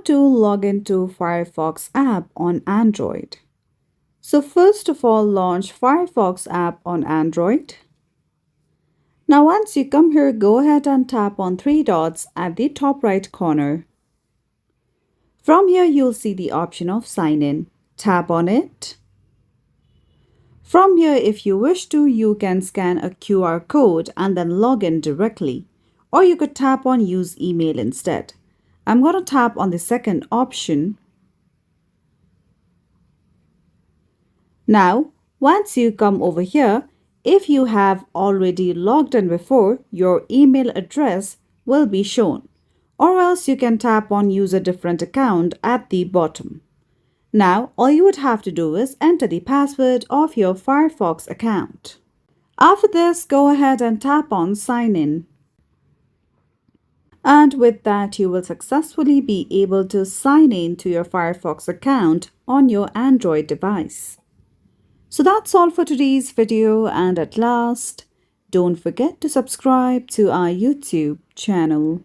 to log into Firefox app on Android. So first of all, launch Firefox app on Android. Now once you come here, go ahead and tap on three dots at the top right corner. From here, you'll see the option of sign in. Tap on it. From here, if you wish to, you can scan a QR code and then log in directly. Or you could tap on use email instead. I'm going to tap on the second option. Now, once you come over here, if you have already logged in before, your email address will be shown. Or else you can tap on use a different account at the bottom. Now, all you would have to do is enter the password of your Firefox account. After this, go ahead and tap on sign in. And with that, you will successfully be able to sign in to your Firefox account on your Android device. So that's all for today's video, and at last, don't forget to subscribe to our YouTube channel.